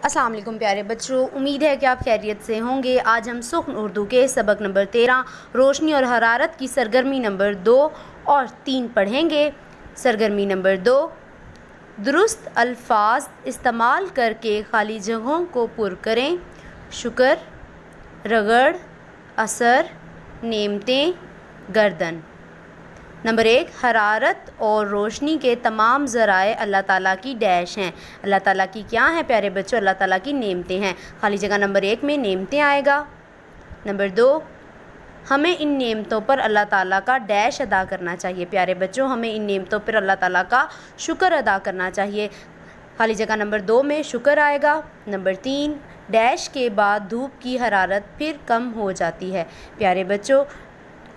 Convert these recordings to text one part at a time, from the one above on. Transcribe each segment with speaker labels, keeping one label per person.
Speaker 1: السلام علیکم پیارے بچوں، امید ہے کہ آپ خیریت سے ہوں گے۔ آج ہم سخن اردو کے سبق نمبر 13 روشنی اور حرارت کی سرگرمی نمبر 2 اور 3 پڑھیں گے۔ سرگرمی نمبر 2، درست الفاظ استعمال کر کے خالی جگہوں کو پر کریں۔ شکر، رگڑ، اثر، نعمتیں، گردن۔ نمبر 1، حرارت اور روشنی کے تمام ذرائع اللہ تعالیٰ کی ڈیش ہیں۔ اللہ تعالیٰ کی کیا ہیں پیارے بچوں؟ اللہ تعالیٰ کی نعمتیں ہیں۔ خالی جگہ نمبر 1 میں نعمتیں آئے گا۔ نمبر 2، ہمیں ان نعمتوں پر اللہ تعالیٰ کا ڈیش ادا کرنا چاہیے۔ پیارے بچوں، ہمیں ان نعمتوں پر اللہ تعالیٰ کا شکر ادا کرنا چاہیے۔ خالی جگہ نمبر 2 میں شکر آئے گا۔ نمبر 3، ڈیش کے بعد دھوپ کی حرارت پھر کم ہو جاتی ہے۔ پیارے بچوں،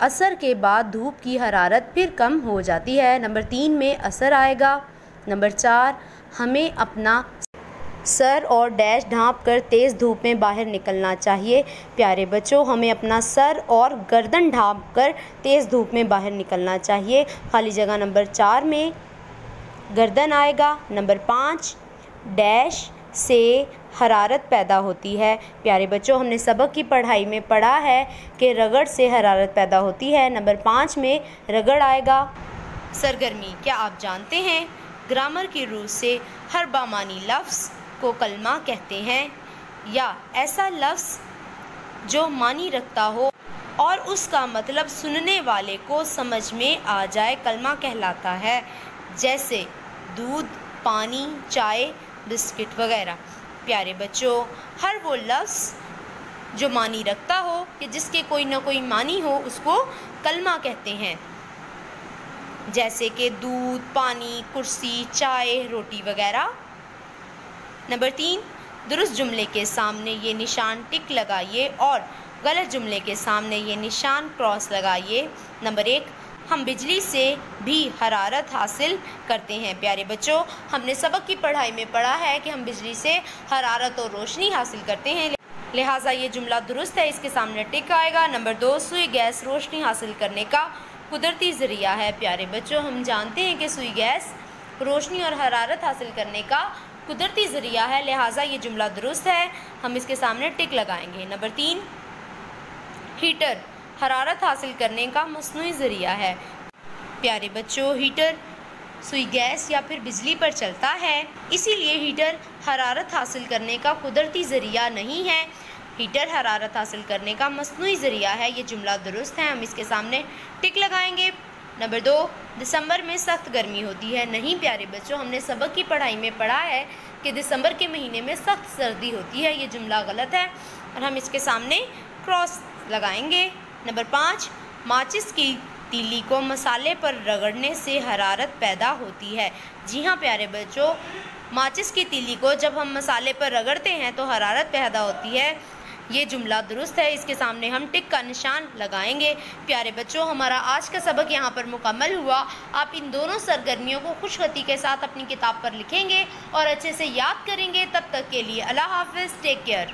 Speaker 1: اثر کے بعد دھوپ کی حرارت پھر کم ہو جاتی ہے۔ نمبر 3 میں اثر آئے گا۔ نمبر 4، ہمیں اپنا سر اور ڈیش ڈھانپ کر تیز دھوپ میں باہر نکلنا چاہیے۔ پیارے بچوں، ہمیں اپنا سر اور گردن ڈھانپ کر تیز دھوپ میں باہر نکلنا چاہیے۔ خالی جگہ نمبر 4 میں گردن آئے گا۔ نمبر 5، ڈیش سے حرارت پیدا ہوتی ہے۔ پیارے بچوں، ہم نے سبق کی پڑھائی میں پڑھا ہے کہ رگڑ سے حرارت پیدا ہوتی ہے۔ نمبر 5 میں رگڑ آئے گا۔ سرگرمی، کیا آپ جانتے ہیں گرامر کی روح سے ہر بامانی لفظ کو کلمہ کہتے ہیں، یا ایسا لفظ جو معنی رکھتا ہو اور اس کا مطلب سننے والے کو سمجھ میں آ جائے کلمہ کہلاتا ہے، جیسے دودھ، پانی، چائے، بسکٹ وغیرہ۔ پیارے بچوں، ہر وہ لفظ جو معنی رکھتا ہو کہ جس کے کوئی نہ کوئی معنی ہو اس کو کلمہ کہتے ہیں، جیسے کہ دودھ، پانی، کرسی، چائے، روٹی وغیرہ۔ نمبر 3، درست جملے کے سامنے یہ نشان ٹک لگائیے اور غلط جملے کے سامنے یہ نشان کراس لگائیے۔ نمبر 1، ہم بجلی سے بھی حرارت حاصل کرتے ہیں۔ پیارے بچوں، ہم نے سبق کی پڑھائی میں پڑھا ہے کہ ہم بجلی سے حرارت اور روشنی حاصل کرتے ہیں، لہٰذا یہ جملہ درست ہے، اس کے سامنے ٹک آئے گا۔ نمبر 2، سوئی گیس روشنی حاصل کرنے کا قدرتی ذریعہ ہے۔ پیارے بچوں، ہم جانتے ہیں کہ سوئی گیس روشنی اور حرارت حاصل کرنے کا قدرتی ذریعہ ہے، لہٰذا یہ جملہ درست ہے، ہم اس کے سامنے ٹک لگائیں گے۔ نمبر 3، ہیٹر حرارت حاصل کرنے کا مصنوعی ذریعہ ہے۔ پیارے بچوں، ہیٹر سوئی گیس یا پھر بجلی پر چلتا ہے، اسی لیے ہیٹر حرارت حاصل کرنے کا قدرتی ذریعہ نہیں ہے، ہیٹر حرارت حاصل کرنے کا مصنوعی ذریعہ ہے۔ یہ جملہ درست ہے، ہم اس کے سامنے ٹک لگائیں گے۔ نمبر 2، دسمبر میں سخت گرمی ہوتی ہے۔ نہیں پیارے بچوں، ہم نے سبق کی پڑھائی میں پڑھا ہے کہ دسمبر کے مہینے میں سخت سردی ہوتی ہے، یہ جملہ غلط ہے اور ہم اس کے سامنے کراس لگائیں گے۔ نمبر 5، ماچس کی تیلی کو مسالے پر رگڑنے سے حرارت پیدا ہوتی ہے۔ جی ہاں پیارے بچوں، ماچس کی تیلی کو جب ہم مسالے پر رگڑتے ہیں تو حرارت پیدا ہوتی ہے، یہ جملہ درست ہے، اس کے سامنے ہم ٹک کا نشان لگائیں گے۔ پیارے بچوں، ہمارا آج کا سبق یہاں پر مکمل ہوا۔ آپ ان دونوں سرگرمیوں کو خوش خطی کے ساتھ اپنی کتاب پر لکھیں گے اور اچھے سے یاد کریں گے۔ تب تک کے لیے اللہ حافظ، ٹیک کیئر۔